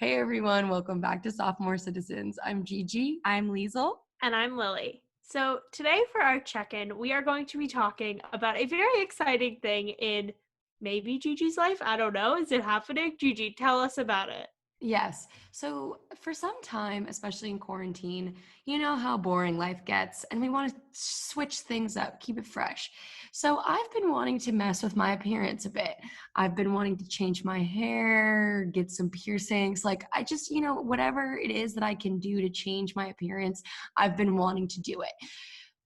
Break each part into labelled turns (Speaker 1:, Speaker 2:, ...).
Speaker 1: Hey everyone, welcome back to Sophomore Citizens. I'm Gigi.
Speaker 2: I'm Liesel.
Speaker 3: And I'm Lilly. So today for our check-in, we are going to be talking about a very exciting thing in maybe Gigi's life. I don't know. Is it happening? Gigi, tell us about it.
Speaker 1: Yes, so for some time, especially in quarantine, you know how boring life gets, and we want to switch things up, keep it fresh. So I've been wanting to mess with my appearance a bit. I've been wanting to change my hair, get some piercings. Like, I just, whatever it is that I can do to change my appearance, I've been wanting to do it.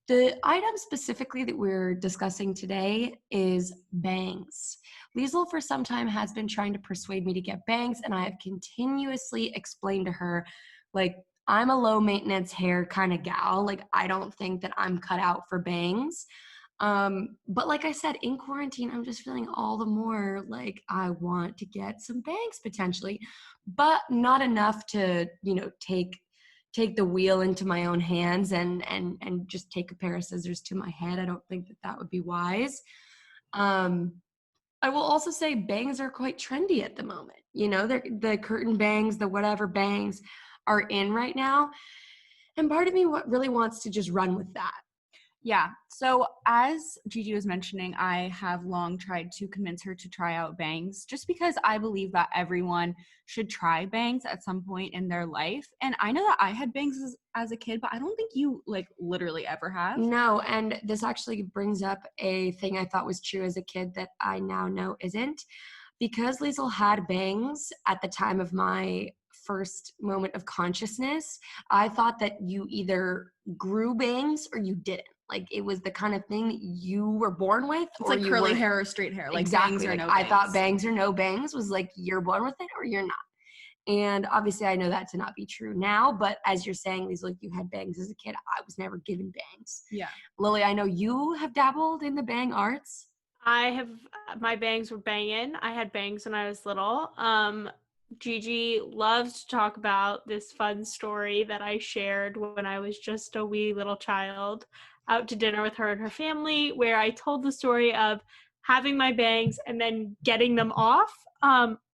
Speaker 1: The item specifically that we're discussing today is bangs. Liesel for some time has been trying to persuade me to get bangs, and I have continuously explained to her, like, I'm a low maintenance hair kind of gal. Like, I don't think that I'm cut out for bangs. But like I said, in quarantine, I'm just feeling all the more like I want to get some bangs potentially, but not enough to, take the wheel into my own hands and just take a pair of scissors to my head. I don't think that would be wise. I will also say bangs are quite trendy at the moment. The curtain bangs, the whatever bangs are in right now. And part of me really wants to just run with that.
Speaker 2: Yeah. So as Gigi was mentioning, I have long tried to convince her to try out bangs just because I believe that everyone should try bangs at some point in their life. And I know that I had bangs as a kid, but I don't think you literally ever have.
Speaker 1: No, and this actually brings up a thing I thought was true as a kid that I now know isn't. Because Liesel had bangs at the time of my first moment of consciousness, I thought that you either grew bangs or you didn't. Like, it was the kind of thing that you were born with.
Speaker 2: It's like curly hair or straight hair. Like
Speaker 1: exactly.
Speaker 2: Bangs or no
Speaker 1: I
Speaker 2: bangs.
Speaker 1: thought bangs or no bangs was like you're born with it or you're not. And obviously I know that to not be true now, but as you're saying, these like you had bangs as a kid, I was never given bangs.
Speaker 2: Yeah.
Speaker 1: Lily, I know you have dabbled in the bang arts.
Speaker 3: My bangs were banging. I had bangs when I was little. Gigi loves to talk about this fun story that I shared when I was just a wee little child out to dinner with her and her family, where I told the story of having my bangs and then getting them off.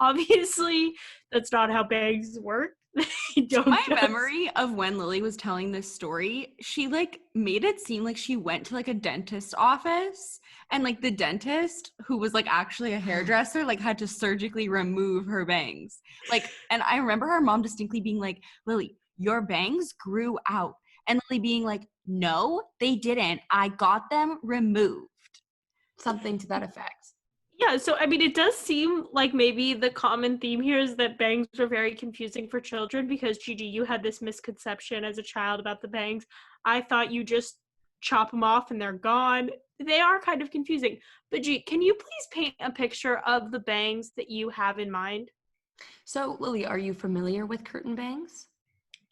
Speaker 3: Obviously, that's not how bangs work.
Speaker 2: My memory of when Lily was telling this story, she made it seem like she went to a dentist's office, and the dentist, who was actually a hairdresser, had to surgically remove her bangs. And I remember her mom distinctly being like, Lily, your bangs grew out. And Lily being like, no, they didn't. I got them removed.
Speaker 1: Something to that effect.
Speaker 3: Yeah, so I mean, it does seem like maybe the common theme here is that bangs are very confusing for children, because Gigi, you had this misconception as a child about the bangs. I thought you just chop them off and they're gone. They are kind of confusing. But Gigi, can you please paint a picture of the bangs that you have in mind?
Speaker 1: So, Lily, are you familiar with curtain bangs?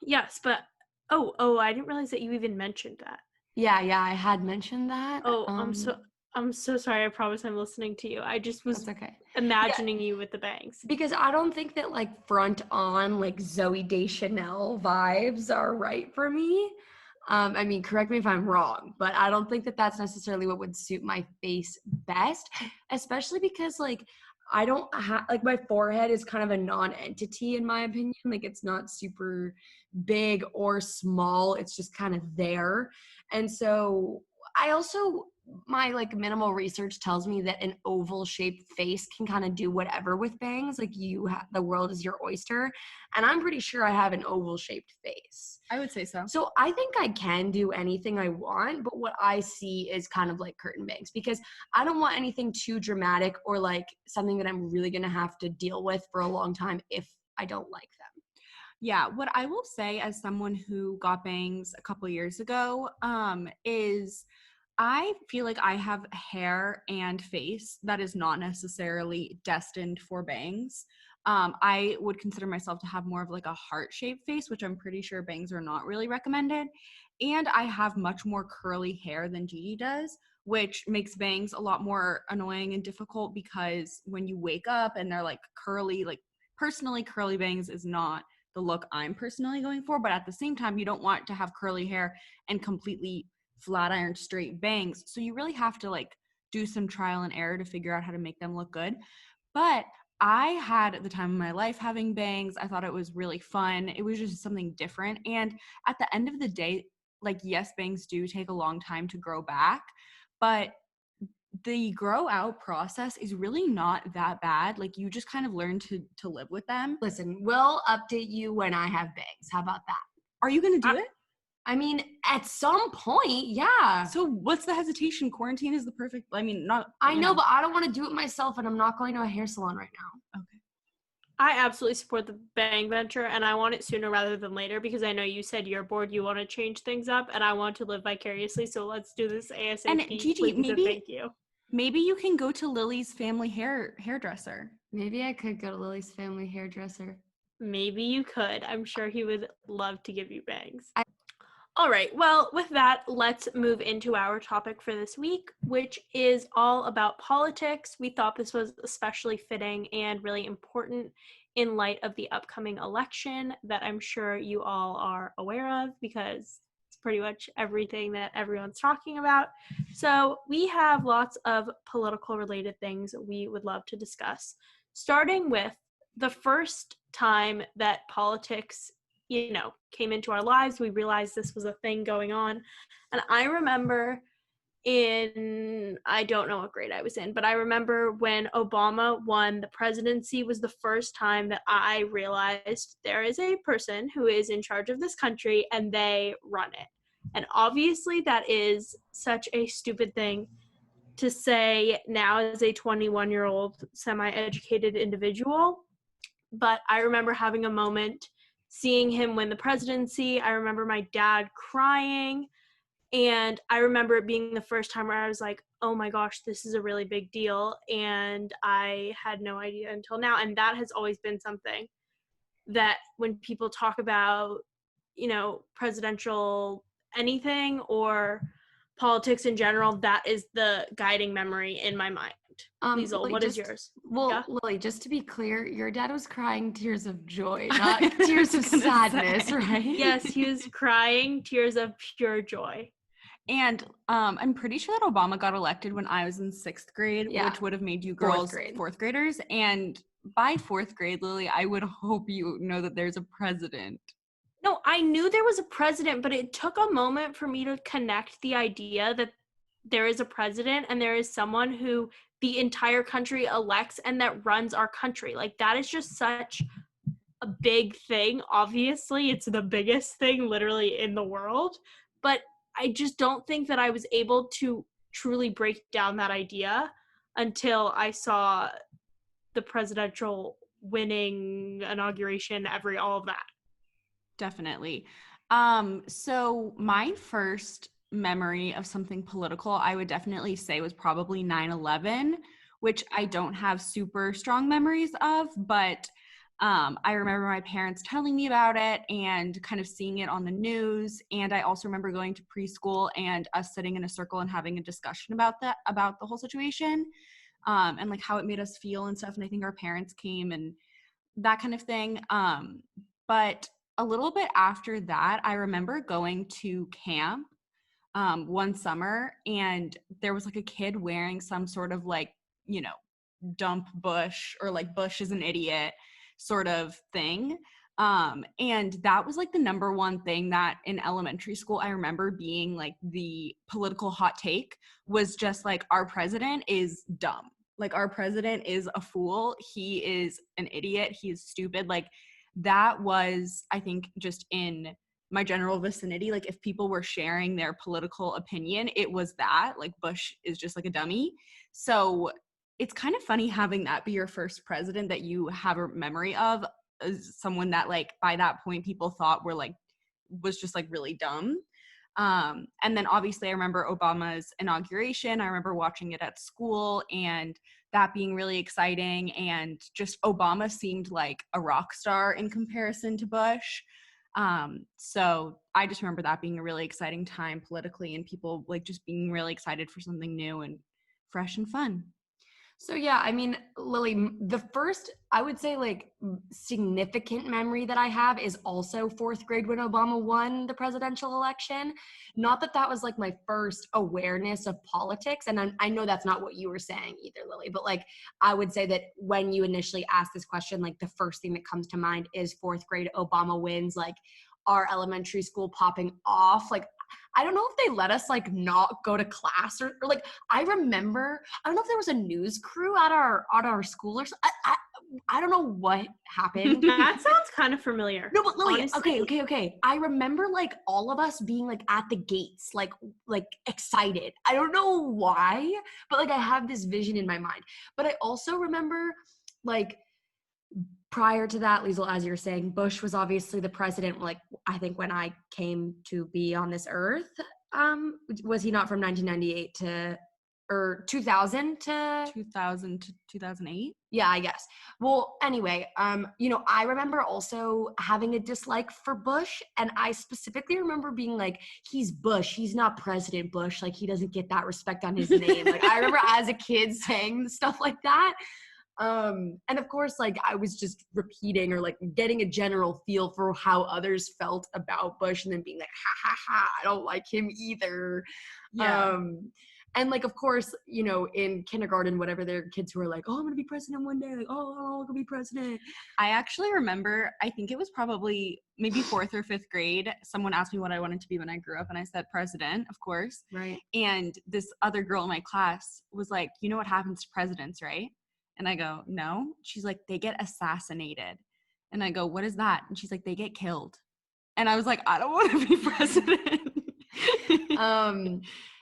Speaker 3: Yes, but I didn't realize that you even mentioned that.
Speaker 1: Yeah, I had mentioned that.
Speaker 3: Oh, I'm so sorry. I promise I'm listening to you. I just was imagining you with the bangs.
Speaker 1: Because I don't think that front on Zooey Deschanel vibes are right for me. I mean, correct me if I'm wrong, but I don't think that that's necessarily what would suit my face best, especially because I don't have my forehead is kind of a non-entity in my opinion. It's not super big or small. It's just kind of there. And so I also, my minimal research tells me that an oval shaped face can kind of do whatever with bangs. The world is your oyster, and I'm pretty sure I have an oval shaped face.
Speaker 2: I would say so.
Speaker 1: So I think I can do anything I want, but what I see is kind of like curtain bangs, because I don't want anything too dramatic or something that I'm really going to have to deal with for a long time if I don't like them.
Speaker 2: Yeah, what I will say as someone who got bangs a couple years ago is I feel like I have hair and face that is not necessarily destined for bangs. I would consider myself to have more of a heart-shaped face, which I'm pretty sure bangs are not really recommended. And I have much more curly hair than Gigi does, which makes bangs a lot more annoying and difficult, because when you wake up and they're curly, personally, curly bangs is not the look I'm personally going for. But at the same time, you don't want to have curly hair and completely flat iron straight bangs. So you really have to do some trial and error to figure out how to make them look good. But I had the time of my life having bangs. I thought it was really fun. It was just something different. And at the end of the day, like, yes, bangs do take a long time to grow back, but the grow out process is really not that bad. Like, you just kind of learn to live with them.
Speaker 1: Listen, we'll update you when I have bangs. How about that?
Speaker 2: Are you going to do
Speaker 3: I-
Speaker 2: it?
Speaker 1: I mean, at some point, yeah.
Speaker 2: So what's the hesitation? Quarantine is the perfect, I mean, not.
Speaker 1: I know, but I don't want to do it myself, and I'm not going to a hair salon right now.
Speaker 2: Okay.
Speaker 3: I absolutely support the bang venture, and I want it sooner rather than later because I know you said you're bored, you want to change things up, and I want to live vicariously. So let's do this ASAP.
Speaker 2: And Gigi,
Speaker 3: please, and
Speaker 2: maybe
Speaker 3: thank you.
Speaker 2: Maybe you can go to Lily's family hairdresser.
Speaker 1: Maybe I could go to Lily's family hairdresser.
Speaker 3: Maybe you could. I'm sure he would love to give you bangs. All right. Well, with that, let's move into our topic for this week, which is all about politics. We thought this was especially fitting and really important in light of the upcoming election that I'm sure you all are aware of because it's pretty much everything that everyone's talking about. So we have lots of political related things we would love to discuss, starting with the first time that politics came into our lives. We realized this was a thing going on. And I remember I don't know what grade I was in, but I remember when Obama won the presidency was the first time that I realized there is a person who is in charge of this country and they run it. And obviously that is such a stupid thing to say now as a 21-year-old semi-educated individual. But I remember having a moment seeing him win the presidency. I remember my dad crying. And I remember it being the first time where I was like, oh my gosh, this is a really big deal. And I had no idea until now. And that has always been something that when people talk about, presidential anything or politics in general, that is the guiding memory in my mind. Liesel,
Speaker 1: Lily,
Speaker 3: what is yours?
Speaker 1: Well,
Speaker 3: Yeah?
Speaker 1: Lily, just to be clear, your dad was crying tears of joy, not tears of sadness, right?
Speaker 3: Yes, he was crying tears of pure joy.
Speaker 2: And I'm pretty sure that Obama got elected when I was in 6th grade,
Speaker 1: Yeah.
Speaker 2: which would have made you girls fourth graders. And by 4th grade, Lily, I would hope you know that there's a president.
Speaker 3: No, I knew there was a president, but it took a moment for me to connect the idea that there is a president and there is someone who the entire country elects and that runs our country. Like, that is just such a big thing. Obviously, it's the biggest thing literally in the world, but I just don't think that I was able to truly break down that idea until I saw the presidential winning inauguration, all of that.
Speaker 2: Definitely. So my first memory of something political, I would definitely say was probably 9/11, which I don't have super strong memories of, but I remember my parents telling me about it and kind of seeing it on the news. And I also remember going to preschool and us sitting in a circle and having a discussion about the whole situation, and like how it made us feel and stuff. And I think our parents came and that kind of thing. But a little bit after that, I remember going to camp one summer, and there was like a kid wearing some sort of like, dump Bush or like Bush is an idiot sort of thing. And that was like the number one thing that in elementary school I remember being like the political hot take was just like, our president is dumb. Like, our president is a fool. He is an idiot. He is stupid. Like, that was, I think, just in my general vicinity, like if people were sharing their political opinion, it was that, like, Bush is just like a dummy. So it's kind of funny having that be your first president that you have a memory of as someone that, like, by that point people thought was just like really dumb. And then obviously I remember Obama's inauguration. I remember watching it at school and that being really exciting. And just Obama seemed like a rock star in comparison to Bush. So I just remember that being a really exciting time politically and people like just being really excited for something new and fresh and fun.
Speaker 1: So yeah, I mean, Lily, the first, I would say, like, significant memory that I have is also fourth grade when Obama won the presidential election. Not that that was like my first awareness of politics, and I know that's not what you were saying either, Lily. But like, I would say that when you initially asked this question, like the first thing that comes to mind is fourth grade Obama wins, like our elementary school popping off, like. I don't know if they let us like not go to class or like I remember, I don't know if there was a news crew at our school or something. I don't know what happened.
Speaker 3: That sounds kind of familiar.
Speaker 1: No, but Lily,
Speaker 3: honestly.
Speaker 1: okay. I remember like all of us being like at the gates, like excited. I don't know why, but like I have this vision in my mind. But I also remember like prior to that, Liesel, as you're saying, Bush was obviously the president, like I think when I came to be on this earth. Was he not from 1998 to or 2000 to
Speaker 2: 2000 to 2008.
Speaker 1: yeah, I guess. Well, anyway, I remember also having a dislike for Bush, and I specifically remember being like, he's Bush, he's not President Bush, like he doesn't get that respect on his name. Like I remember as a kid saying stuff like that. And of course, like I was just repeating or like getting a general feel for how others felt about Bush and then being like, ha ha ha, I don't like him either.
Speaker 2: Yeah.
Speaker 1: And like, of course, in kindergarten, whatever, there are kids who are like, oh, I'm gonna be president one day. Like, oh, I'm gonna be president.
Speaker 2: I actually remember, I think it was probably maybe fourth or fifth grade. Someone asked me what I wanted to be when I grew up, and I said president, of course.
Speaker 1: Right.
Speaker 2: And this other girl in my class was like, you know what happens to presidents, right? And I go, no. She's like, they get assassinated. And I go, what is that? And she's like, they get killed. And I was like, I don't want to be president.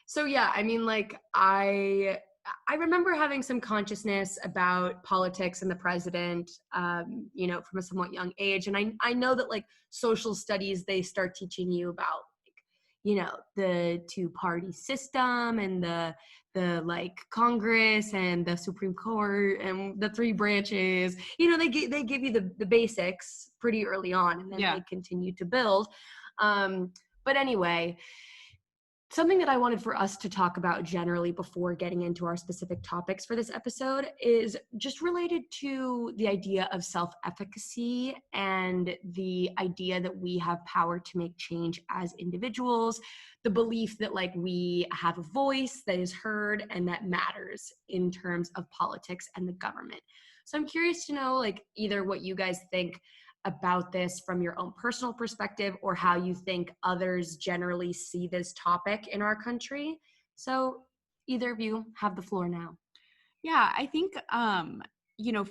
Speaker 1: So yeah, I mean, like I remember having some consciousness about politics and the president, from a somewhat young age. And I know that like social studies, they start teaching you about the two-party system and the like Congress and the Supreme Court and the three branches. They give you the basics pretty early on, and then they continue to build. But anyway, something that I wanted for us to talk about generally before getting into our specific topics for this episode is just related to the idea of self-efficacy and the idea that we have power to make change as individuals, the belief that like we have a voice that is heard and that matters in terms of politics and the government. So I'm curious to know like either what you guys think about this from your own personal perspective or how you think others generally see this topic in our country. So either of you have the floor now.
Speaker 2: Yeah, I think,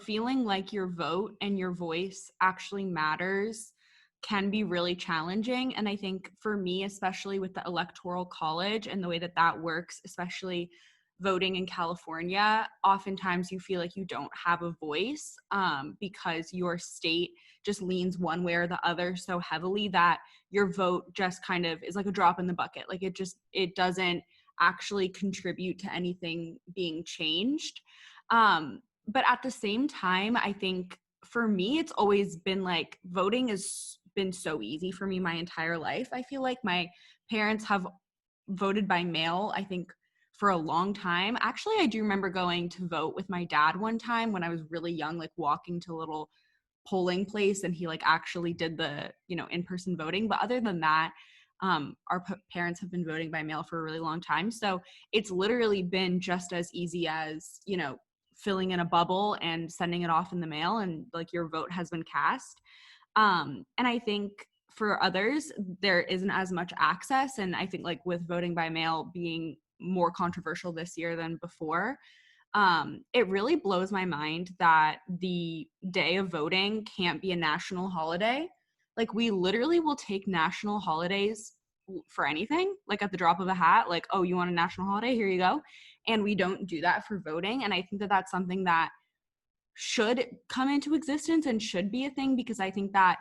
Speaker 2: feeling like your vote and your voice actually matters can be really challenging. And I think for me, especially with the Electoral College and the way that works, especially voting in California, oftentimes you feel like you don't have a voice because your state just leans one way or the other so heavily that your vote just kind of is like a drop in the bucket. Like it doesn't actually contribute to anything being changed. But at the same time, I think for me, it's always been like voting has been so easy for me my entire life. I feel like my parents have voted by mail, I think, for a long time. Actually, I do remember going to vote with my dad one time when I was really young, like walking to a little polling place, and he like actually did the, in-person voting. But other than that, our parents have been voting by mail for a really long time. So it's literally been just as easy as, filling in a bubble and sending it off in the mail, and like your vote has been cast. And I think for others, there isn't as much access. And I think like with voting by mail being more controversial this year than before, it really blows my mind that the day of voting can't be a national holiday. Like we literally will take national holidays for anything, like at the drop of a hat, like, oh, you want a national holiday? Here you go. And we don't do that for voting. And I think that that's something that should come into existence and should be a thing, because I think that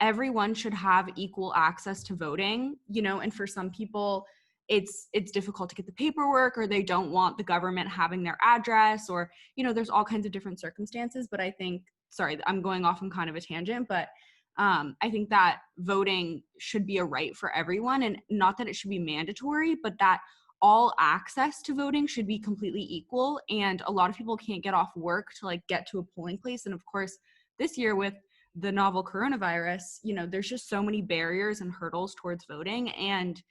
Speaker 2: everyone should have equal access to voting, and for some people it's difficult to get the paperwork, or they don't want the government having their address, or, there's all kinds of different circumstances. But I think, sorry, I'm going off on kind of a tangent, but I think that voting should be a right for everyone, and not that it should be mandatory, but that all access to voting should be completely equal. And a lot of people can't get off work to like get to a polling place. And of course, this year with the novel coronavirus, you know, there's just so many barriers and hurdles towards voting. And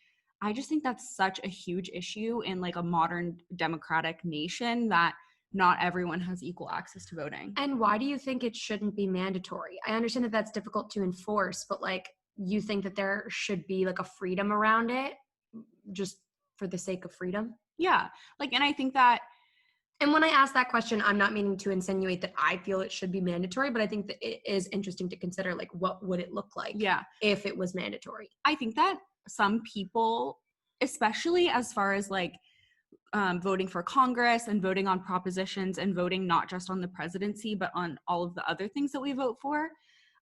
Speaker 2: I just think that's such a huge issue in like a modern democratic nation, that not everyone has equal access to voting.
Speaker 1: And why do you think it shouldn't be mandatory? I understand that that's difficult to enforce, but like, you think that there should be like a freedom around it just for the sake of freedom?
Speaker 2: Yeah. Like, and I think that,
Speaker 1: and when I ask that question, I'm not meaning to insinuate that I feel it should be mandatory, but I think that it is interesting to consider, like, what would it look like if it was mandatory?
Speaker 2: I think that some people, especially as far as like voting for Congress and voting on propositions and voting not just on the presidency, but on all of the other things that we vote for,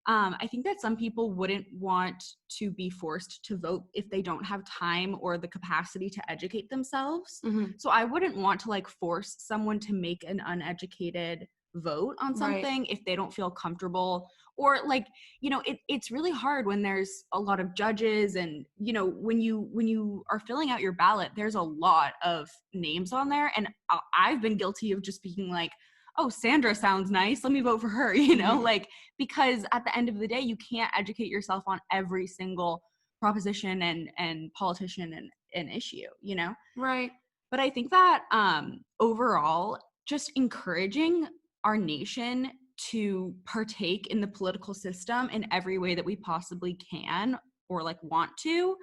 Speaker 2: I think that some people wouldn't want to be forced to vote if they don't have time or the capacity to educate themselves.
Speaker 1: Mm-hmm.
Speaker 2: So I wouldn't want to like force someone to make an uneducated vote on something if they don't feel comfortable. Or like, you know, it's really hard when there's a lot of judges, and, you know, when you are filling out your ballot, there's a lot of names on there. And I've been guilty of just being like, oh, Sandra sounds nice, let me vote for her, you know, like, because at the end of the day, you can't educate yourself on every single proposition and politician and issue, you know?
Speaker 1: Right.
Speaker 2: But I think that overall, just encouraging our nation to partake in the political system in every way that we possibly can or like want to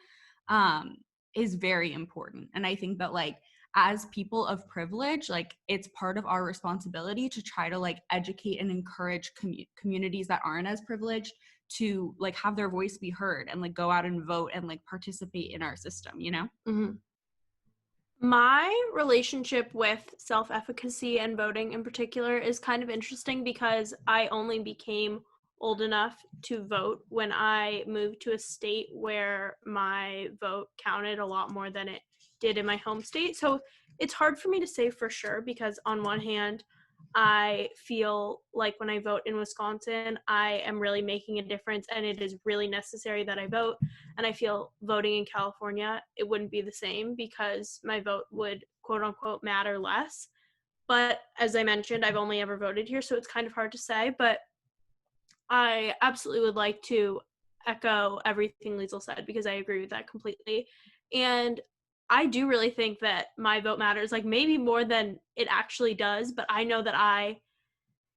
Speaker 2: is very important. And I think that like, as people of privilege, like it's part of our responsibility to try to like educate and encourage communities that aren't as privileged to like have their voice be heard and like go out and vote and like participate in our system, you know?
Speaker 1: Mm-hmm.
Speaker 3: My relationship with self-efficacy and voting in particular is kind of interesting because I only became old enough to vote when I moved to a state where my vote counted a lot more than it did in my home state. So it's hard for me to say for sure, because on one hand, I feel like when I vote in Wisconsin, I am really making a difference and it is really necessary that I vote. And I feel voting in California, it wouldn't be the same because my vote would quote unquote matter less. But as I mentioned, I've only ever voted here, so it's kind of hard to say. But I absolutely would like to echo everything Liesel said because I agree with that completely. And I do really think that my vote matters, like maybe more than it actually does, but I know that I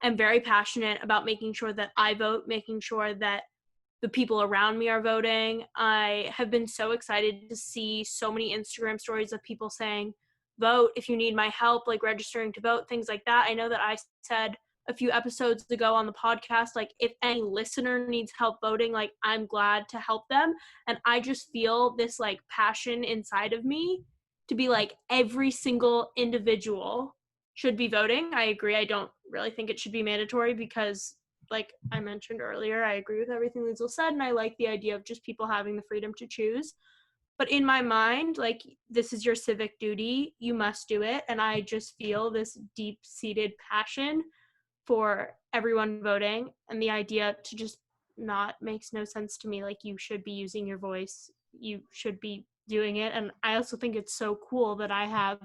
Speaker 3: am very passionate about making sure that I vote, making sure that the people around me are voting. I have been so excited to see so many Instagram stories of people saying, vote if you need my help, like registering to vote, things like that. I know that I said a few episodes ago on the podcast, like if any listener needs help voting, like I'm glad to help them. And I just feel this like passion inside of me to be like every single individual should be voting. I agree. I don't really think it should be mandatory because like I mentioned earlier, I agree with everything Liesel said, and I like the idea of just people having the freedom to choose. But in my mind, like, this is your civic duty, you must do it. And I just feel this deep-seated passion for everyone voting, and the idea to just not makes no sense to me. Like, you should be using your voice, you should be doing it. And I also think it's so cool that I have,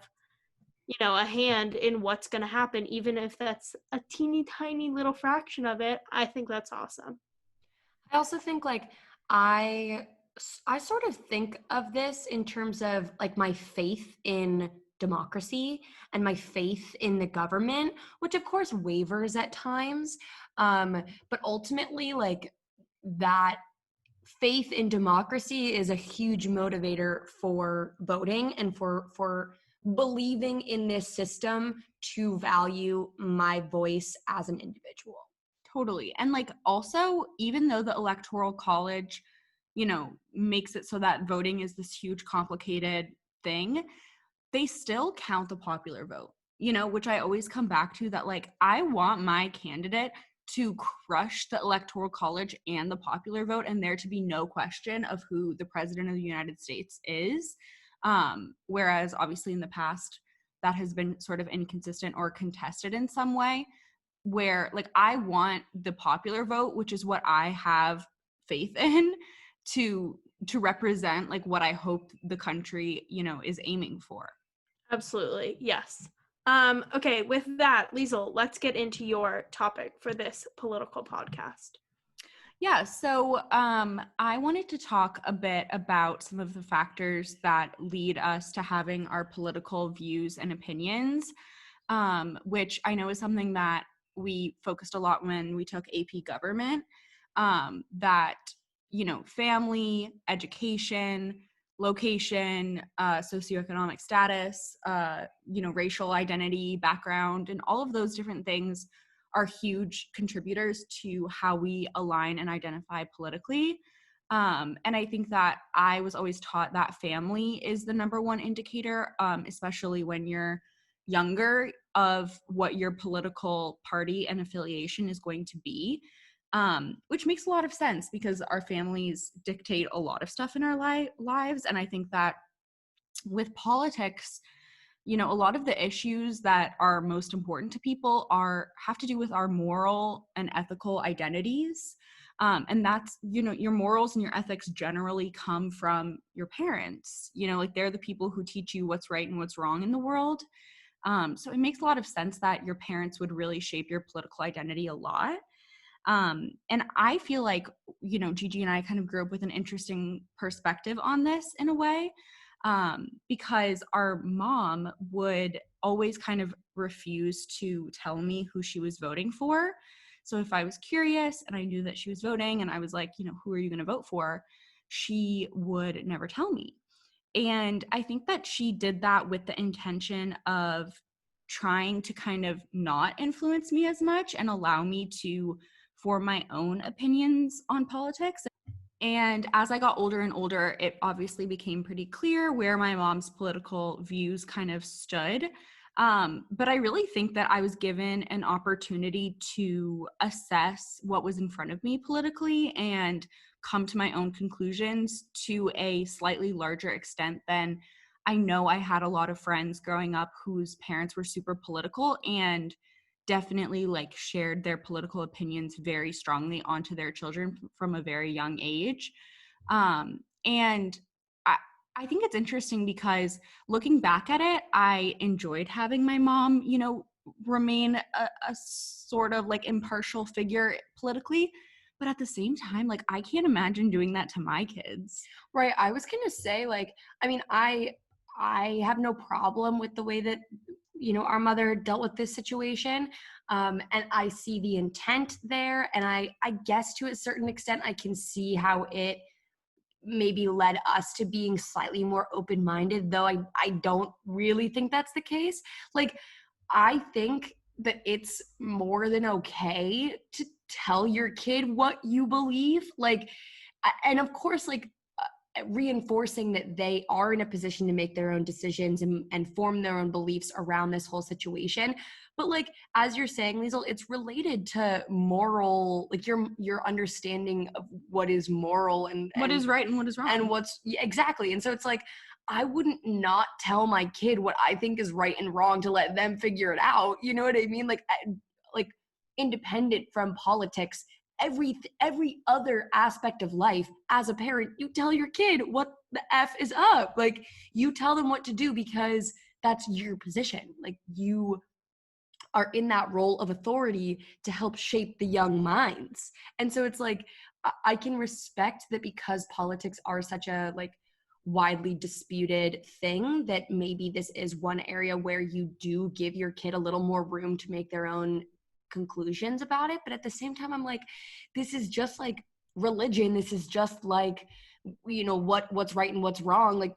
Speaker 3: you know, a hand in what's going to happen, even if that's a teeny tiny little fraction of it. I think that's awesome.
Speaker 1: I also think like I sort of think of this in terms of like my faith in democracy and my faith in the government, which of course wavers at times. But ultimately, like that faith in democracy is a huge motivator for voting and for believing in this system to value my voice as an individual.
Speaker 2: Totally. And like also, even though the Electoral College, you know, makes it so that voting is this huge complicated thing, they still count the popular vote, you know, which I always come back to, that like I want my candidate to crush the Electoral College and the popular vote, and there to be no question of who the president of the United States is. Whereas obviously in the past, that has been sort of inconsistent or contested in some way, where like I want the popular vote, which is what I have faith in, to represent like what I hope the country, you know, is aiming for.
Speaker 3: Absolutely. Yes. Okay, with that, Liesel, let's get into your topic for this political podcast.
Speaker 2: Yeah, so I wanted to talk a bit about some of the factors that lead us to having our political views and opinions, which I know is something that we focused a lot when we took AP Government, that, family, education, location, socioeconomic status, racial identity, background, and all of those different things are huge contributors to how we align and identify politically. And I think that I was always taught that family is the number one indicator, especially when you're younger, of what your political party and affiliation is going to be, which makes a lot of sense because our families dictate a lot of stuff in our lives. And I think that with politics, a lot of the issues that are most important to people have to do with our moral and ethical identities. And that's, your morals and your ethics generally come from your parents. Like, they're the people who teach you what's right and what's wrong in the world. So it makes a lot of sense that your parents would really shape your political identity a lot. And I feel like, Gigi and I kind of grew up with an interesting perspective on this in a way, because our mom would always kind of refuse to tell me who she was voting for. So if I was curious and I knew that she was voting and I was like, who are you going to vote for? She would never tell me. And I think that she did that with the intention of trying to kind of not influence me as much and allow me to form my own opinions on politics. And as I got older and older, it obviously became pretty clear where my mom's political views kind of stood. But I really think that I was given an opportunity to assess what was in front of me politically and come to my own conclusions to a slightly larger extent than I know. I had a lot of friends growing up whose parents were super political and definitely like shared their political opinions very strongly onto their children from a very young age. And I think it's interesting because looking back at it, I enjoyed having my mom, remain a sort of like impartial figure politically. But at the same time, like, I can't imagine doing that to my kids.
Speaker 1: Right. I was gonna say, like, I mean, I have no problem with the way that our mother dealt with this situation, and I see the intent there, and I guess to a certain extent I can see how it maybe led us to being slightly more open-minded, though I don't really think that's the case. Like, I think that it's more than okay to tell your kid what you believe. Like, and of course, like, reinforcing that they are in a position to make their own decisions and form their own beliefs around this whole situation. But like, as you're saying, Liesel, it's related to moral, like your understanding of what is moral and
Speaker 2: What is right and what is wrong.
Speaker 1: and what's exactly. And so it's like, I wouldn't not tell my kid what I think is right and wrong to let them figure it out. You know what I mean? Like independent from politics, every other aspect of life, as a parent, you tell your kid what the F is up. Like, you tell them what to do because that's your position. Like, you are in that role of authority to help shape the young minds. And so it's like, I can respect that because politics are such a like widely disputed thing, that maybe this is one area where you do give your kid a little more room to make their own conclusions about it. But at the same time, I'm like, this is just like religion. This is just like, what's right and what's wrong. Like,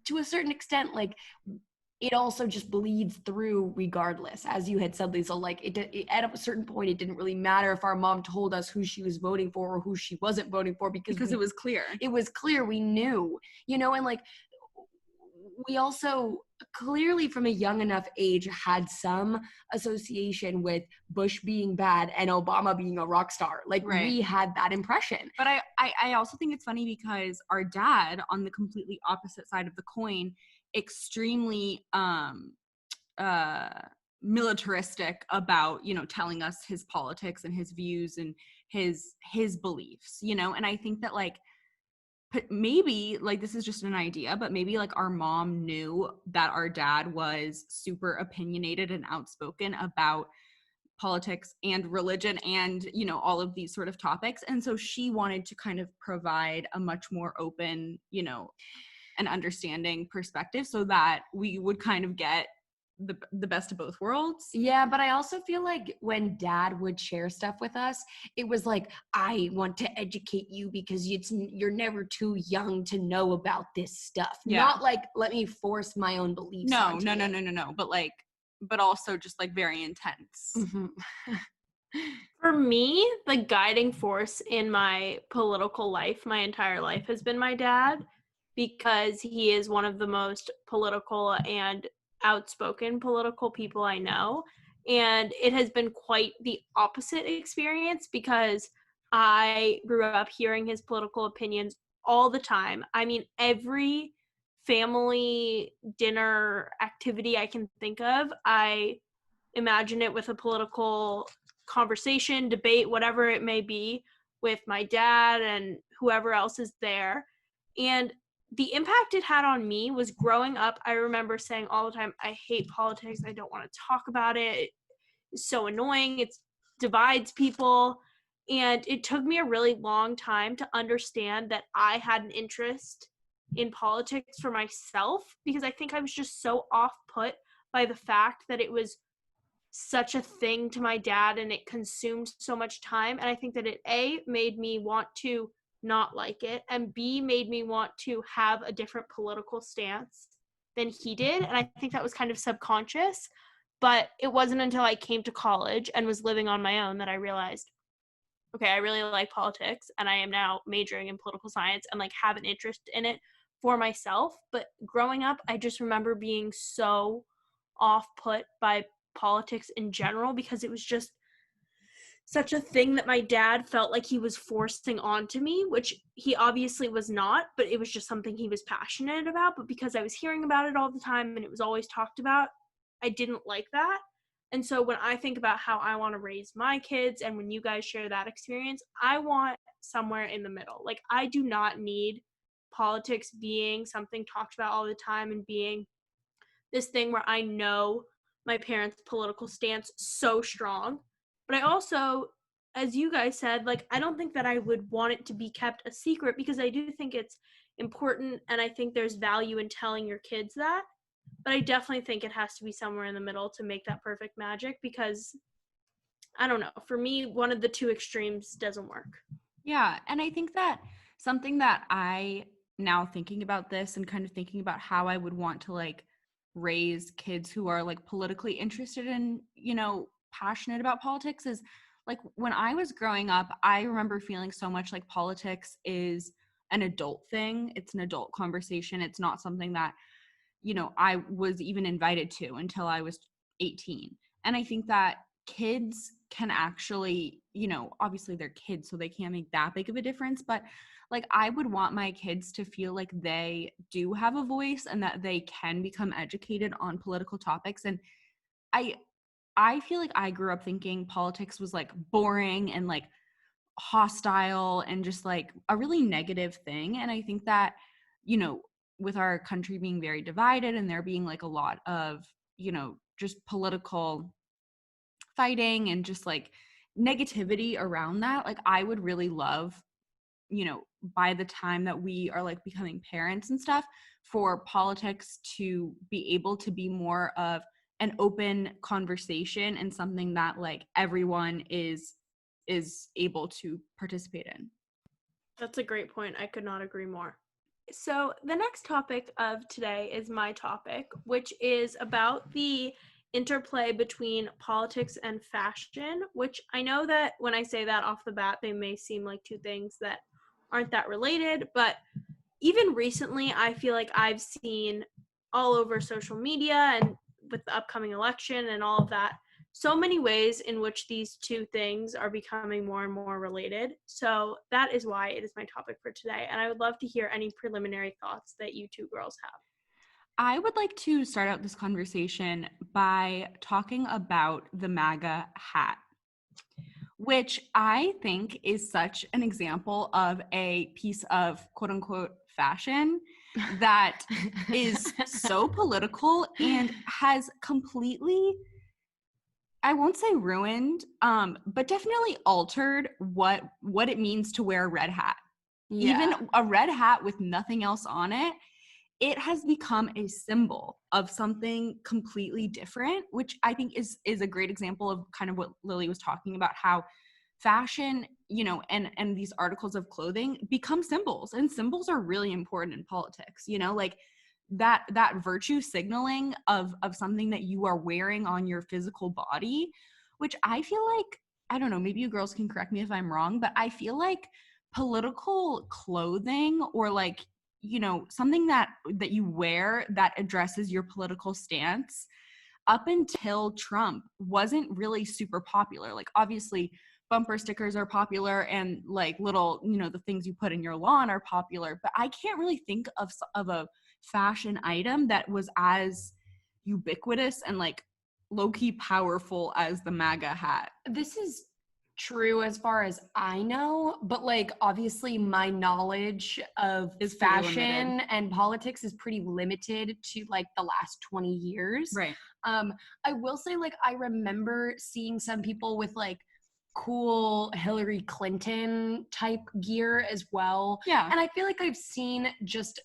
Speaker 1: to a certain extent, like, it also just bleeds through regardless. As you had said, Liesel, like, at a certain point, it didn't really matter if our mom told us who she was voting for or who she wasn't voting for, because
Speaker 2: it was clear.
Speaker 1: It was clear, we knew, and like, we also clearly from a young enough age had some association with Bush being bad and Obama being a rock star. Like,
Speaker 2: right.
Speaker 1: We had that impression.
Speaker 2: But I also think it's funny because our dad, on the completely opposite side of the coin, extremely militaristic about, telling us his politics and his views and his beliefs, and I think that, like, maybe like this is just an idea, but maybe like our mom knew that our dad was super opinionated and outspoken about politics and religion and, you know, all of these sort of topics. And so she wanted to kind of provide a much more open, you know, and understanding perspective so that we would kind of get the best of both worlds.
Speaker 1: Yeah, but I also feel like when dad would share stuff with us, it was like, I want to educate you because you're never too young to know about this stuff.
Speaker 2: Yeah.
Speaker 1: Not like, let me force my own beliefs onto you.
Speaker 2: But also just like very intense.
Speaker 1: Mhm.
Speaker 3: For me, the guiding force in my political life, my entire life, has been my dad, because he is one of the most political and outspoken political people I know. And it has been quite the opposite experience because I grew up hearing his political opinions all the time. I mean, every family dinner activity I can think of, I imagine it with a political conversation, debate, whatever it may be, with my dad and whoever else is there. And the impact it had on me was growing up. I remember saying all the time, I hate politics. I don't want to talk about it. It's so annoying. It divides people. And it took me a really long time to understand that I had an interest in politics for myself, because I think I was just so off put by the fact that it was such a thing to my dad and it consumed so much time. And I think that it made me want to not like it, and B, made me want to have a different political stance than he did. And I think that was kind of subconscious, but it wasn't until I came to college and was living on my own that I realized, okay, I really like politics and I am now majoring in political science and like have an interest in it for myself. But growing up, I just remember being so off put by politics in general, because it was just such a thing that my dad felt like he was forcing onto me, which he obviously was not, but it was just something he was passionate about. But because I was hearing about it all the time and it was always talked about, I didn't like that. And so when I think about how I want to raise my kids, and when you guys share that experience, I want somewhere in the middle. Like, I do not need politics being something talked about all the time and being this thing where I know my parents' political stance so strong. But I also, as you guys said, like, I don't think that I would want it to be kept a secret, because I do think it's important and I think there's value in telling your kids that. But I definitely think it has to be somewhere in the middle to make that perfect magic, because I don't know, for me, one of the two extremes doesn't work.
Speaker 2: Yeah, and I think that something that I, now thinking about this and kind of thinking about how I would want to like raise kids who are like politically interested in, you know, passionate about politics, is like when I was growing up, I remember feeling so much like politics is an adult thing. It's an adult conversation. It's not something that, you know, I was even invited to until I was 18. And I think that kids can actually, you know, obviously they're kids, so they can't make that big of a difference. But like, I would want my kids to feel like they do have a voice and that they can become educated on political topics. And I feel like I grew up thinking politics was like boring and like hostile and just like a really negative thing. And I think that, you know, with our country being very divided and there being like a lot of, you know, just political fighting and just like negativity around that, like I would really love, you know, by the time that we are like becoming parents and stuff, for politics to be able to be more of an open conversation and something that like everyone is able to participate in.
Speaker 3: That's a great point. I could not agree more. So, the next topic of today is my topic, which is about the interplay between politics and fashion, which I know that when I say that off the bat, they may seem like two things that aren't that related, but even recently, I feel like I've seen all over social media and with the upcoming election and all of that, so many ways in which these two things are becoming more and more related. So that is why it is my topic for today. And I would love to hear any preliminary thoughts that you two girls have.
Speaker 2: I would like to start out this conversation by talking about the Maga hat. which I think is such an example of a piece of quote unquote fashion that is so political and has completely, I won't say ruined, but definitely altered what it means to wear a red hat.
Speaker 1: Yeah.
Speaker 2: Even a red hat with nothing else on it, it has become a symbol of something completely different, which I think is a great example of kind of what Lily was talking about, how fashion, you know, and these articles of clothing become symbols, and symbols are really important in politics, you know, like that virtue signaling of something that you are wearing on your physical body, which I feel like, I don't know, maybe you girls can correct me if I'm wrong, but I feel like political clothing, or like, you know, something that you wear that addresses your political stance, up until Trump wasn't really super popular. Like, obviously bumper stickers are popular, and like little, you know, the things you put in your lawn are popular, but I can't really think of a fashion item that was as ubiquitous and like low-key powerful as the MAGA hat.
Speaker 1: This is true as far as I know, but like obviously my knowledge of
Speaker 2: Is pretty
Speaker 1: fashion
Speaker 2: limited.
Speaker 1: and politics is pretty limited to like the last 20 years.
Speaker 2: Right.
Speaker 1: I will say, like, I remember seeing some people with like cool Hillary Clinton type gear as well.
Speaker 2: Yeah.
Speaker 1: And I feel like I've seen just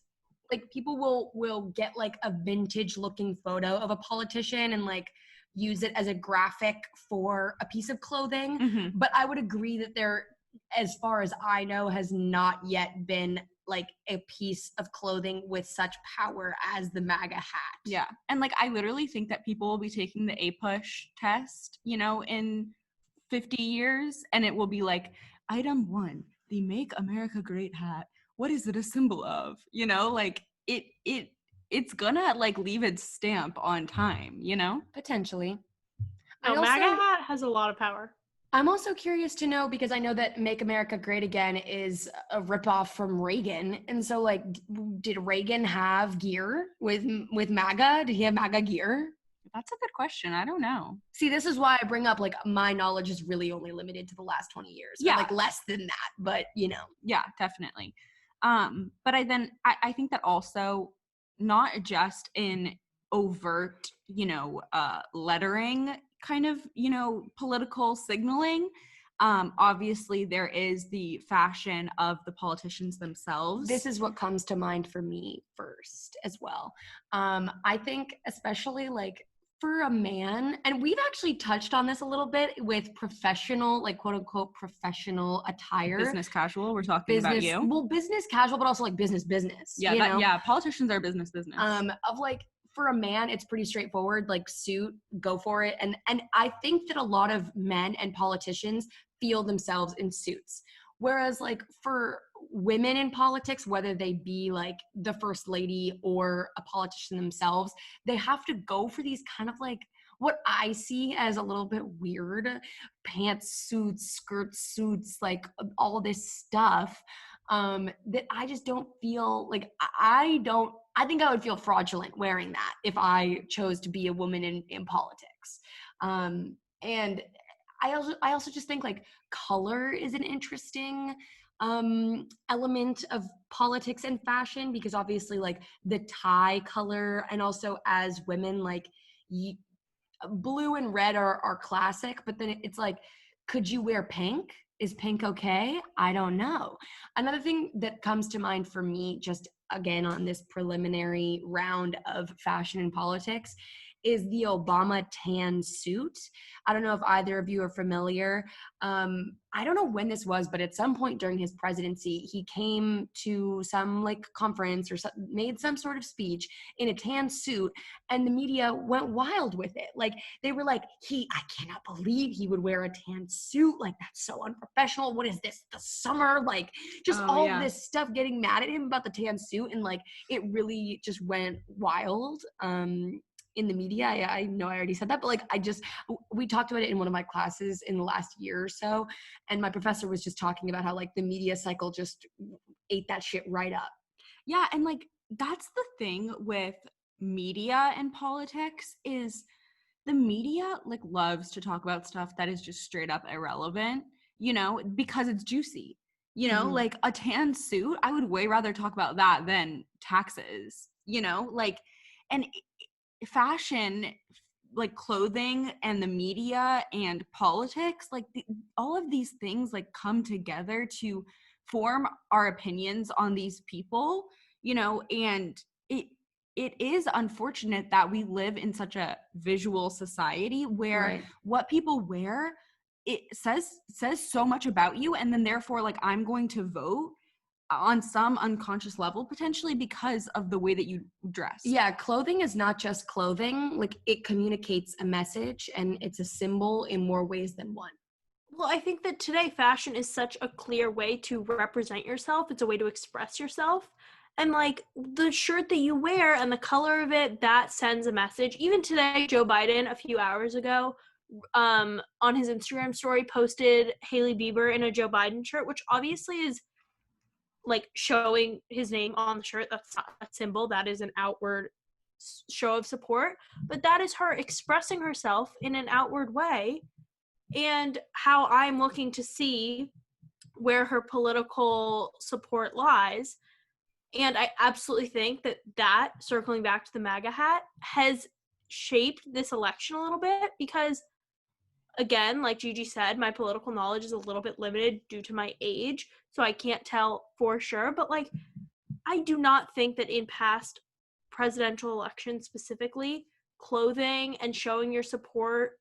Speaker 1: like people will get like a vintage looking photo of a politician and like use it as a graphic for a piece of clothing.
Speaker 2: Mm-hmm.
Speaker 1: But I would agree that there, as far as I know, has not yet been like a piece of clothing with such power as the MAGA hat.
Speaker 2: Yeah. And like, I literally think that people will be taking the APUSH test, you know, in 50 years, and it will be like, item 1, the Make America Great hat. What is it a symbol of? You know, like it's gonna like leave its stamp on time, you know?
Speaker 1: Potentially.
Speaker 3: No, MAGA Hat has a lot of power.
Speaker 1: I'm also curious to know, because I know that Make America Great Again is a ripoff from Reagan. And so, like, did Reagan have gear with MAGA? Did he have MAGA gear?
Speaker 2: That's a good question. I don't know.
Speaker 1: See, this is why I bring up, like, my knowledge is really only limited to the last 20 years.
Speaker 2: Yeah.
Speaker 1: Or, like, less than that, but, you know.
Speaker 2: Yeah, definitely. But I think that also, not just in overt, you know, lettering kind of, you know, political signaling. Obviously there is the fashion of the politicians themselves.
Speaker 1: This is what comes to mind for me first as well. I think especially like for a man, and we've actually touched on this a little bit with professional, like quote unquote professional attire.
Speaker 2: Business casual, we're talking about you.
Speaker 1: Well, business casual, but also like business.
Speaker 2: Yeah,
Speaker 1: you know?
Speaker 2: Yeah, politicians are business.
Speaker 1: Of like, for a man, it's pretty straightforward, like suit, go for it. And I think that a lot of men and politicians feel themselves in suits. Whereas like for women in politics, whether they be like the first lady or a politician themselves, they have to go for these kind of like what I see as a little bit weird pantsuits, skirt suits, like all this stuff that I just don't feel like I think I would feel fraudulent wearing that if I chose to be a woman in politics. And I also just think like color is an interesting element of politics and fashion, because obviously like the tie color, and also as women, like blue and red are classic, but then it's like, could you wear pink? Is pink okay? I don't know. Another thing that comes to mind for me, just again on this preliminary round of fashion and politics, is the Obama tan suit. I don't know if either of you are familiar. I don't know when this was, but at some point during his presidency, he came to some like conference or made some sort of speech in a tan suit, and the media went wild with it. Like they were like, I cannot believe he would wear a tan suit. Like that's so unprofessional. What is this? The summer? Like just this stuff, getting mad at him about the tan suit, and like it really just went wild. In the media. I know I already said that, but like we talked about it in one of my classes in the last year or so, and my professor was just talking about how like the media cycle just ate that shit right up.
Speaker 2: Yeah, and like that's the thing with media and politics, is the media like loves to talk about stuff that is just straight up irrelevant, you know, because it's juicy. You know,
Speaker 1: Mhm.
Speaker 2: like a tan suit, I would way rather talk about that than taxes, you know, like, and fashion, like clothing and the media and politics, like all of these things like come together to form our opinions on these people, you know, and it is unfortunate that we live in such a visual society where
Speaker 1: Right.
Speaker 2: what people wear, it says so much about you, and then therefore like I'm going to vote on some unconscious level potentially because of the way that you dress.
Speaker 1: Yeah, clothing is not just clothing. Like it communicates a message and it's a symbol in more ways than one.
Speaker 3: Well, I think that today fashion is such a clear way to represent yourself. It's a way to express yourself. And like the shirt that you wear and the color of it, that sends a message. Even today, Joe Biden, a few hours ago, on his Instagram story, posted Hailey Bieber in a Joe Biden shirt, which obviously is like showing his name on the shirt. That's not a symbol, that is an outward show of support. But that is her expressing herself in an outward way, and how I'm looking to see where her political support lies. And I absolutely think that circling back to the Maga hat has shaped this election a little bit because, again, like Gigi said, my political knowledge is a little bit limited due to my age, so I can't tell for sure. But like, I do not think that in past presidential elections specifically, clothing and showing your support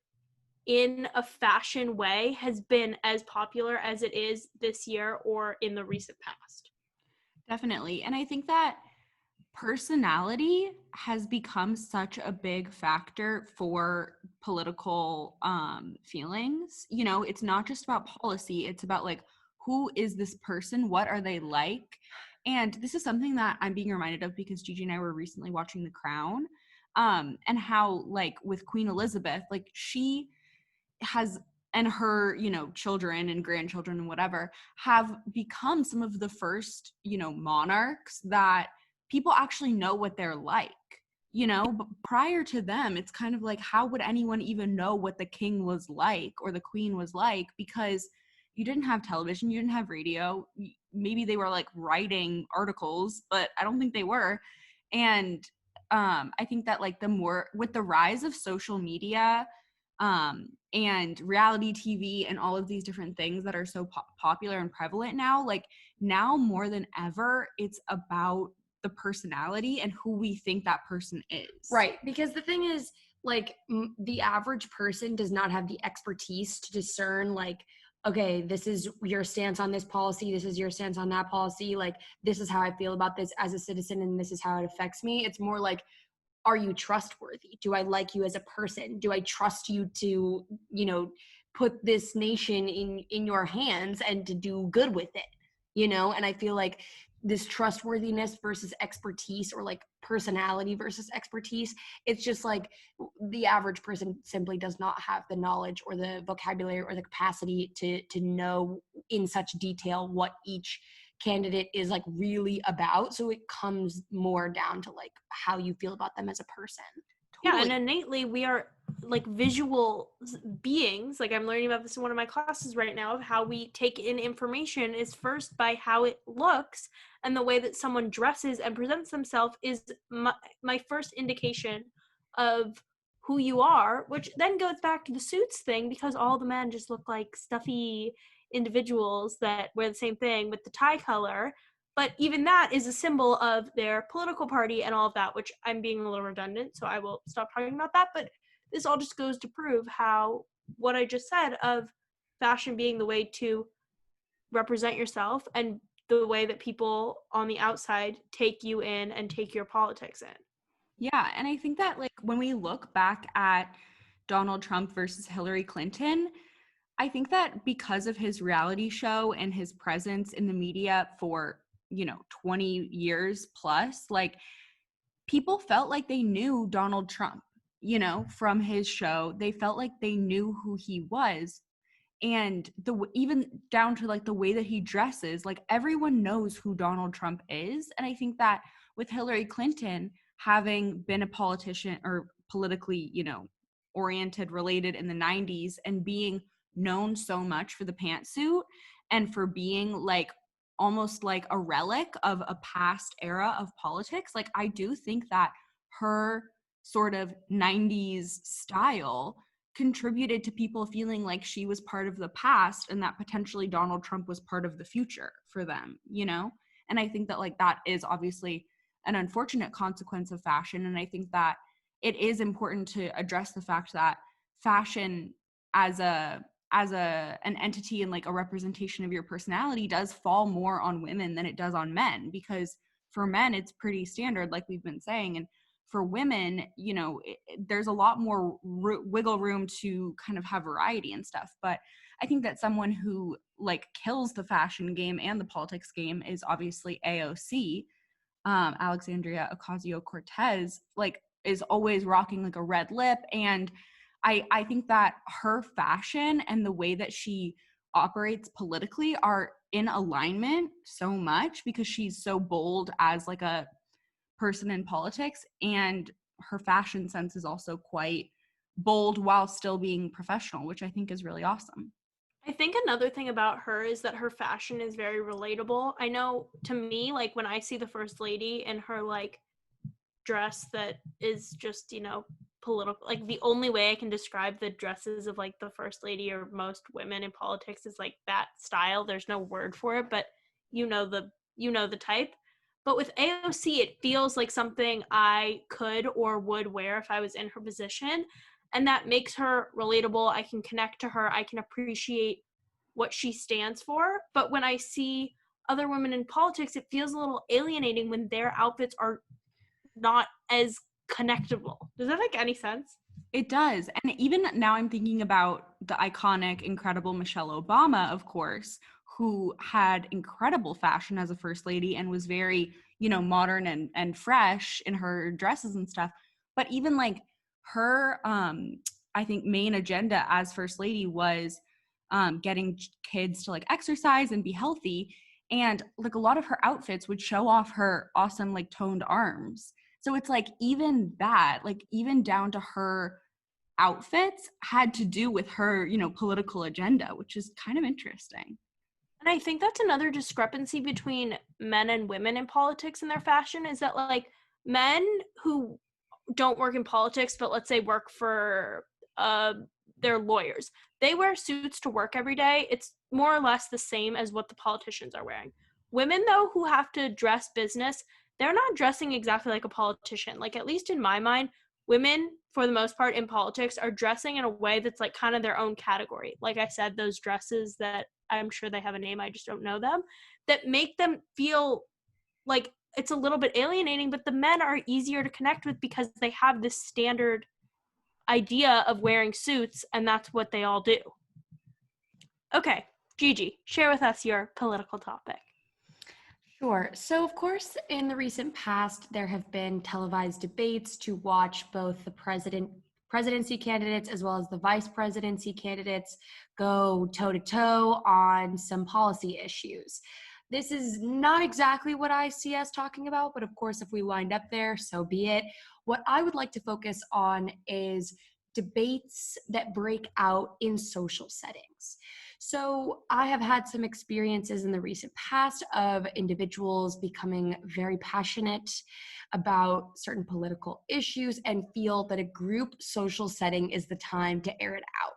Speaker 3: in a fashion way has been as popular as it is this year or in the recent past.
Speaker 2: Definitely. And I think that personality has become such a big factor for political feelings. You know, it's not just about policy, it's about like, who is this person? What are they like? And this is something that I'm being reminded of because Gigi and I were recently watching The Crown, and how, like, with Queen Elizabeth, like, she has, and her, you know, children and grandchildren and whatever, have become some of the first, you know, monarchs that people actually know what they're like, you know. But prior to them, it's kind of like, how would anyone even know what the king was like or the queen was like? Because you didn't have television, you didn't have radio. Maybe they were like writing articles, but I don't think they were. And I think that like the more, with the rise of social media, and reality TV and all of these different things that are so popular and prevalent now, like now more than ever, it's about the personality and who we think that person is.
Speaker 1: Right. Because the thing is, like, the average person does not have the expertise to discern, like, okay, this is your stance on this policy. This is your stance on that policy. Like, this is how I feel about this as a citizen, and this is how it affects me. It's more like, are you trustworthy? Do I like you as a person? Do I trust you to, you know, put this nation in your hands and to do good with it? You know, and I feel like this trustworthiness versus expertise, or like personality versus expertise, it's just like the average person simply does not have the knowledge or the vocabulary or the capacity to know in such detail what each candidate is like really about. So it comes more down to like how you feel about them as a person.
Speaker 3: Yeah, and innately we are like visual beings. Like I'm learning about this in one of my classes right now, of how we take in information is first by how it looks, and the way that someone dresses and presents themselves is my first indication of who you are, which then goes back to the suits thing, because all the men just look like stuffy individuals that wear the same thing with the tie color. But even that is a symbol of their political party and all of that, which I'm being a little redundant, so I will stop talking about that. But this all just goes to prove how what I just said of fashion being the way to represent yourself and the way that people on the outside take you in and take your politics in.
Speaker 2: Yeah, and I think that like when we look back at Donald Trump versus Hillary Clinton, I think that because of his reality show and his presence in the media for, you know, 20 years plus, like people felt like they knew Donald Trump, you know, from his show. They felt like they knew who he was. And even down to like the way that he dresses, like everyone knows who Donald Trump is. And I think that with Hillary Clinton having been a politician or politically, you know, oriented related in the 90s and being known so much for the pantsuit and for being like almost like a relic of a past era of politics. Like, I do think that her sort of 90s style contributed to people feeling like she was part of the past and that potentially Donald Trump was part of the future for them, you know? And I think that like that is obviously an unfortunate consequence of fashion. And I think that it is important to address the fact that fashion as an entity and like a representation of your personality does fall more on women than it does on men, because for men it's pretty standard, like we've been saying, and for women, you know, there's a lot more wiggle room to kind of have variety and stuff. But I think that someone who like kills the fashion game and the politics game is obviously AOC, Alexandria Ocasio-Cortez, like is always rocking like a red lip. And I think that her fashion and the way that she operates politically are in alignment so much because she's so bold as like a person in politics, and her fashion sense is also quite bold while still being professional, which I think is really awesome.
Speaker 3: I think another thing about her is that her fashion is very relatable. I know, to me, like when I see the first lady in her like dress that is just, you know, political, like the only way I can describe the dresses of like the first lady or most women in politics is like that style. There's no word for it, but you know the type. But with AOC, it feels like something I could or would wear if I was in her position. And that makes her relatable. I can connect to her. I can appreciate what she stands for. But when I see other women in politics, it feels a little alienating when their outfits are not as connectable. Does that make any sense?
Speaker 2: It does. And even now I'm thinking about the iconic, incredible Michelle Obama, of course, who had incredible fashion as a first lady and was very, you know, modern and fresh in her dresses and stuff. But even like her, I think main agenda as first lady was getting kids to like exercise and be healthy. And like a lot of her outfits would show off her awesome like toned arms. So it's like even that, like even down to her outfits had to do with her, you know, political agenda, which is kind of interesting.
Speaker 3: And I think that's another discrepancy between men and women in politics and their fashion is that like men who don't work in politics, but let's say work for they're lawyers. They wear suits to work every day. It's more or less the same as what the politicians are wearing. Women, though, who have to dress business, they're not dressing exactly like a politician. Like, at least in my mind, women, for the most part, in politics are dressing in a way that's like kind of their own category. Like I said, those dresses that I'm sure they have a name, I just don't know them, that make them feel like it's a little bit alienating, but the men are easier to connect with because they have this standard idea of wearing suits, and that's what they all do. Okay, Gigi, share with us your political topic.
Speaker 1: Sure. So, of course, in the recent past, there have been televised debates to watch both the presidency candidates as well as the vice presidency candidates go toe to toe on some policy issues. This is not exactly what I see us talking about, but of course, if we wind up there, so be it. What I would like to focus on is debates that break out in social settings. So I have had some experiences in the recent past of individuals becoming very passionate about certain political issues and feel that a group social setting is the time to air it out.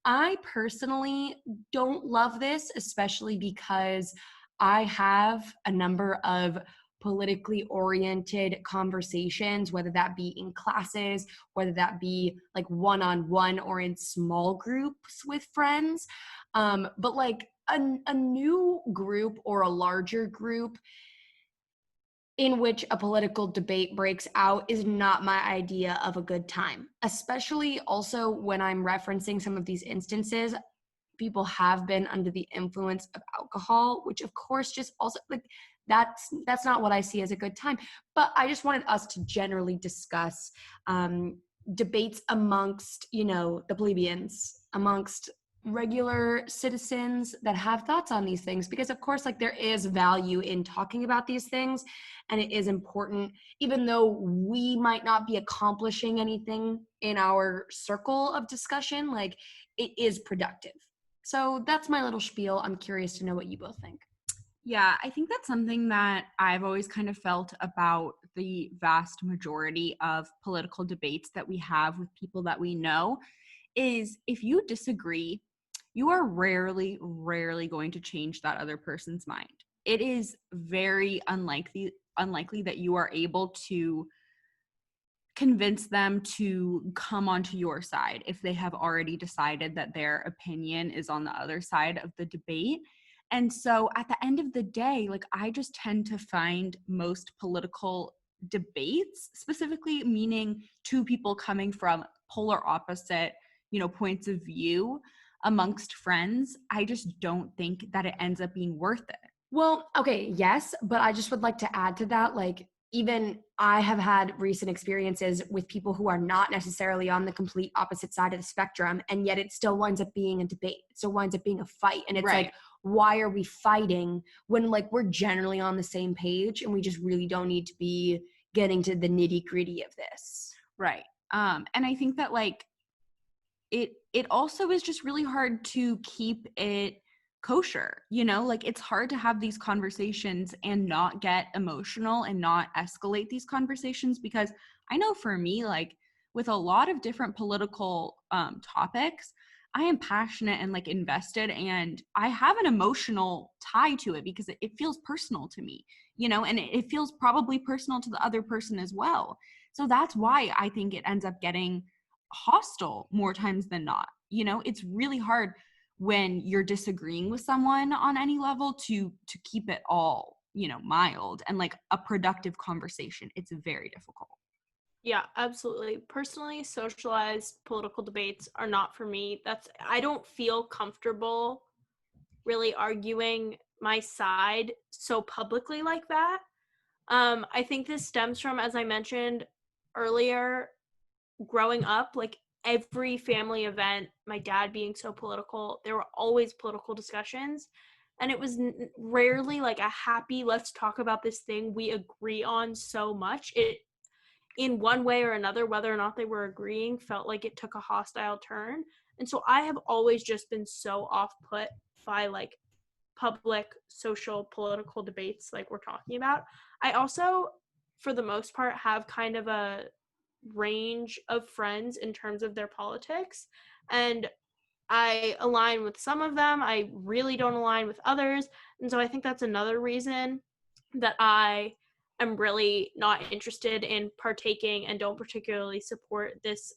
Speaker 1: I personally don't love this, especially because I have a number of politically oriented conversations, whether that be in classes, whether that be like one-on-one or in small groups with friends. But like a new group or a larger group in which a political debate breaks out is not my idea of a good time, especially also when I'm referencing some of these instances. People have been under the influence of alcohol, which of course just also like that's not what I see as a good time. But I just wanted us to generally discuss debates amongst, you know, the plebeians, amongst regular citizens that have thoughts on these things, because of course, like, there is value in talking about these things, and it is important, even though we might not be accomplishing anything in our circle of discussion, like, it is productive. So that's my little spiel. I'm curious to know what you both think.
Speaker 2: Yeah, I think that's something that I've always kind of felt about the vast majority of political debates that we have with people that we know is if you disagree, you are rarely going to change that other person's mind. It is very unlikely that you are able to convince them to come onto your side if they have already decided that their opinion is on the other side of the debate. And so at the end of the day, like, I just tend to find most political debates, specifically meaning two people coming from polar opposite, points of view amongst friends, I just don't think that it ends up being worth it.
Speaker 1: Well, okay, yes, but I just would like to add to that, like, even I have had recent experiences with people who are not necessarily on the complete opposite side of the spectrum, and yet it still winds up being a debate. It still winds up being a fight. And it's
Speaker 2: Right.
Speaker 1: like, why are we fighting when, like, we're generally on the same page and we just really don't need to be getting to the nitty-gritty of this?
Speaker 2: Right. And I think that, like, it also is just really hard to keep it kosher, like, it's hard to have these conversations and not get emotional and not escalate these conversations, because I know for me, like, with a lot of different political topics, I am passionate and, like, invested, and I have an emotional tie to it because it feels personal to me, and it feels probably personal to the other person as well. So that's why I think it ends up getting hostile more times than not. It's really hard when you're disagreeing with someone on any level to keep it all, mild and like a productive conversation. It's very difficult.
Speaker 3: Yeah, absolutely. Personally, socialized political debates are not for me. I don't feel comfortable really arguing my side so publicly like that. I think this stems from, as I mentioned earlier, growing up, like, every family event, my dad being so political, there were always political discussions, and it was rarely like a happy, let's talk about this thing we agree on so much. It, in one way or another, whether or not they were agreeing, felt like it took a hostile turn. And so I have always just been so off put by, like, public social political debates like we're talking about. I also, for the most part, have kind of a range of friends in terms of their politics, and I align with some of them, I really don't align with others. And so I think that's another reason that I am really not interested in partaking and don't particularly support this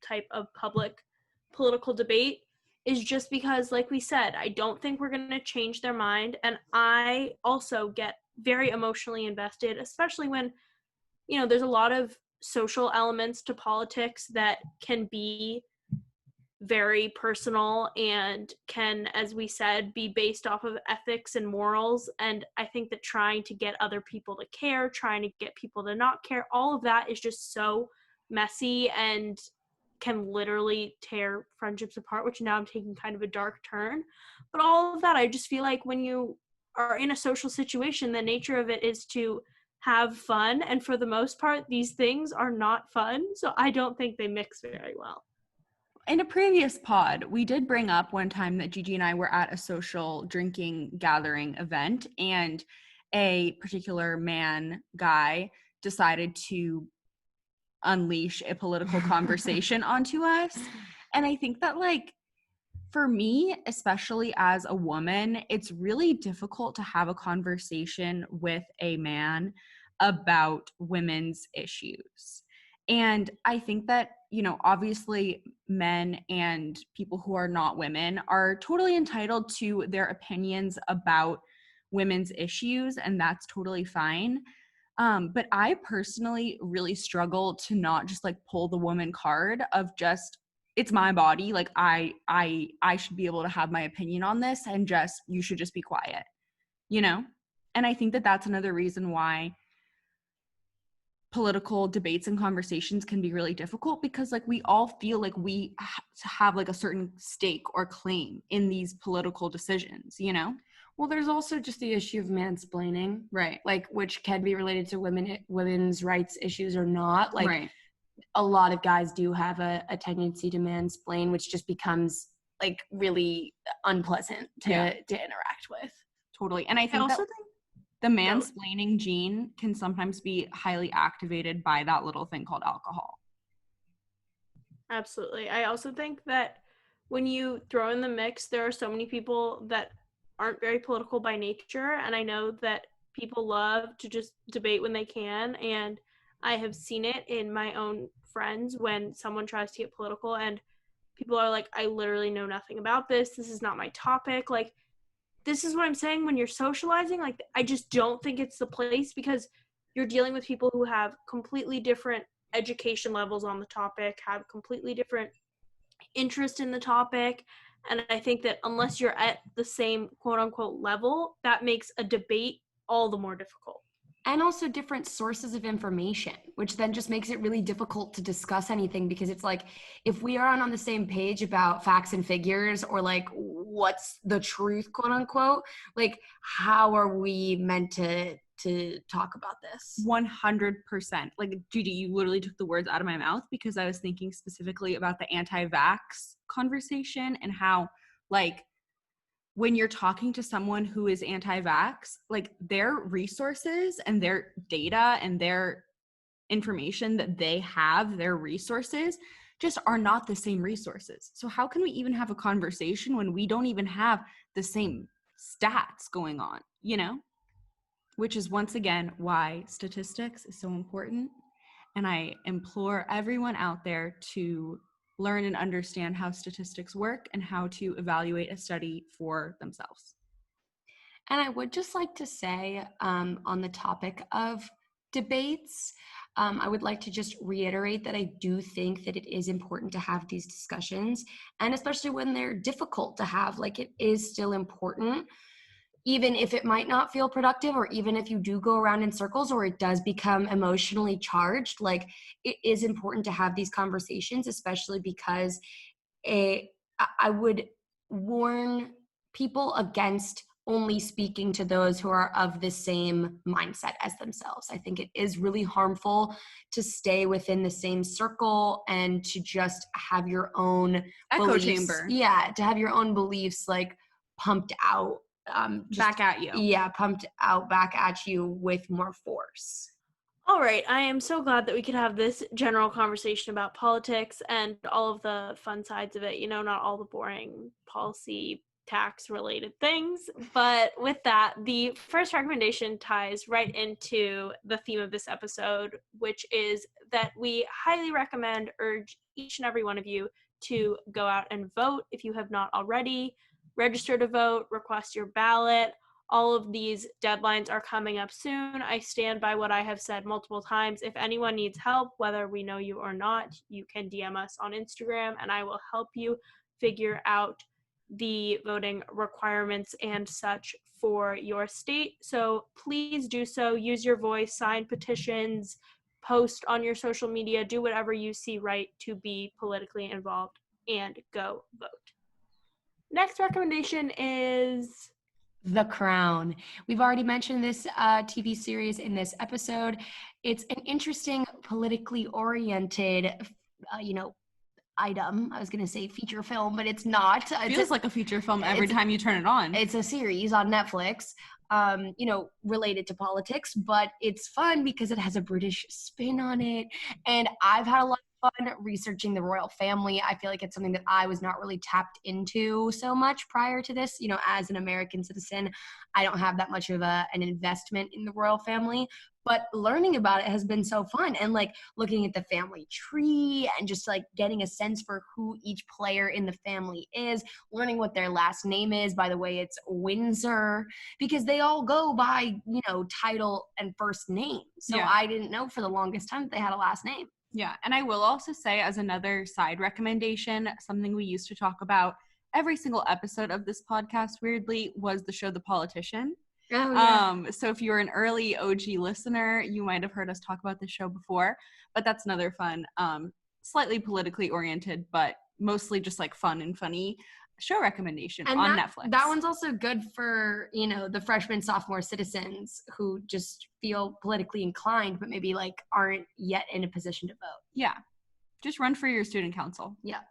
Speaker 3: type of public political debate, is just because, like we said, I don't think we're going to change their mind. And I also get very emotionally invested, especially when, there's a lot of social elements to politics that can be very personal and can, as we said, be based off of ethics and morals. And I think that trying to get other people to care, trying to get people to not care, all of that is just so messy and can literally tear friendships apart, which now I'm taking kind of a dark turn. But all of that, I just feel like when you are in a social situation, the nature of it is to have fun. And for the most part, these things are not fun. So I don't think they mix very well.
Speaker 2: In a previous pod, we did bring up one time that Gigi and I were at a social drinking gathering event, and a particular guy decided to unleash a political conversation onto us. And I think that, like, for me, especially as a woman, it's really difficult to have a conversation with a man about women's issues. And I think that, obviously men and people who are not women are totally entitled to their opinions about women's issues, and that's totally fine. But I personally really struggle to not just, like, pull the woman card of just, it's my body, like, I should be able to have my opinion on this, and just, you should just be quiet, And I think that that's another reason why political debates and conversations can be really difficult because like we all feel like we have like a certain stake or claim in these political decisions, you know?
Speaker 1: Well, there's also just the issue of mansplaining,
Speaker 2: Right.
Speaker 1: like which can be related to women's rights issues or not. Like
Speaker 2: Right.
Speaker 1: a lot of guys do have a tendency to mansplain, which just becomes like really unpleasant to interact with.
Speaker 2: Totally. And I also think the mansplaining gene can sometimes be highly activated by that little thing called alcohol.
Speaker 3: Absolutely. I also think that when you throw in the mix, there are so many people that aren't very political by nature. And I know that people love to just debate when they can. And I have seen it in my own friends when someone tries to get political and people are like, I literally know nothing about this. This is not my topic. Like, this is what I'm saying when you're socializing. Like, I just don't think it's the place because you're dealing with people who have completely different education levels on the topic, have completely different interest in the topic. And I think that unless you're at the same quote unquote level, that makes a debate all the more difficult.
Speaker 1: And also different sources of information, which then just makes it really difficult to discuss anything because it's like if we aren't on the same page about facts and figures or like what's the truth, quote unquote, like how are we meant to talk about this?
Speaker 2: 100%. Like, Gigi, you literally took the words out of my mouth because I was thinking specifically about the anti-vax conversation and how, like, when you're talking to someone who is anti-vax, like, their resources and their data and their information that they have, their resources, just are not the same resources. So how can we even have a conversation when we don't even have the same stats going on, you know? Which is once again why statistics is so important. And I implore everyone out there to learn and understand how statistics work and how to evaluate a study for themselves.
Speaker 1: And I would just like to say on the topic of debates, I would like to just reiterate that I do think that it is important to have these discussions, and especially when they're difficult to have, like it is still important. Even if it might not feel productive, or even if you do go around in circles or it does become emotionally charged, like it is important to have these conversations, especially because I would warn people against only speaking to those who are of the same mindset as themselves. I think it is really harmful to stay within the same circle and to just have your own
Speaker 2: echo
Speaker 1: beliefs,
Speaker 2: chamber.
Speaker 1: Yeah, to have your own beliefs like pumped out
Speaker 2: back at you.
Speaker 1: Yeah, pumped out back at you with more force.
Speaker 3: All right, I am so glad that we could have this general conversation about politics and all of the fun sides of it, you know, not all the boring policy tax related things. But with that, the first recommendation ties right into the theme of this episode, which is that we highly urge each and every one of you to go out and vote if you have not already. Register to vote, request your ballot. All of these deadlines are coming up soon. I stand by what I have said multiple times. If anyone needs help, whether we know you or not, you can DM us on Instagram and I will help you figure out the voting requirements and such for your state. So please do so. Use your voice, sign petitions, post on your social media, do whatever you see right to be politically involved, and go vote. Next recommendation is
Speaker 1: The Crown. We've already mentioned this TV series in this episode. It's an interesting, politically oriented, item. I was going to say feature film, but it's not.
Speaker 2: It feels like a feature film every time you turn it on.
Speaker 1: It's a series on Netflix, related to politics, but it's fun because it has a British spin on it. And I've had a lot of fun researching the royal family. I feel like it's something that I was not really tapped into so much prior to this. You know, as an American citizen, I don't have that much of an investment in the royal family, but learning about it has been so fun. And like looking at the family tree and just like getting a sense for who each player in the family is, learning what their last name is. By the way, it's Windsor, because they all go by, title and first name. So yeah. I didn't know for the longest time that they had a last name.
Speaker 2: Yeah. And I will also say, as another side recommendation, something we used to talk about every single episode of this podcast, weirdly, was the show The Politician.
Speaker 1: Oh, yeah.
Speaker 2: So if you're an early OG listener, you might have heard us talk about this show before, but that's another fun, slightly politically oriented, but mostly just like fun and funny show recommendation
Speaker 1: And
Speaker 2: on
Speaker 1: that
Speaker 2: Netflix.
Speaker 1: that one's also good for, the freshman, sophomore citizens who just feel politically inclined, but maybe like aren't yet in a position to vote.
Speaker 2: Yeah. Just run for your student council.
Speaker 1: Yeah.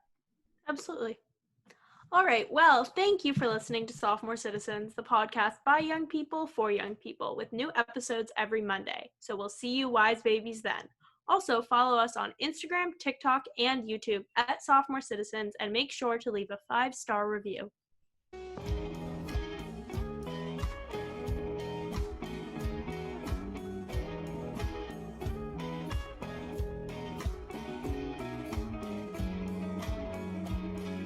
Speaker 3: Absolutely. All right. Well, thank you for listening to Sophomore Citizens, the podcast by young people for young people, with new episodes every Monday. So we'll see you wise babies then. Also, follow us on Instagram, TikTok, and YouTube at Sophomore Citizens, and make sure to leave a 5-star review.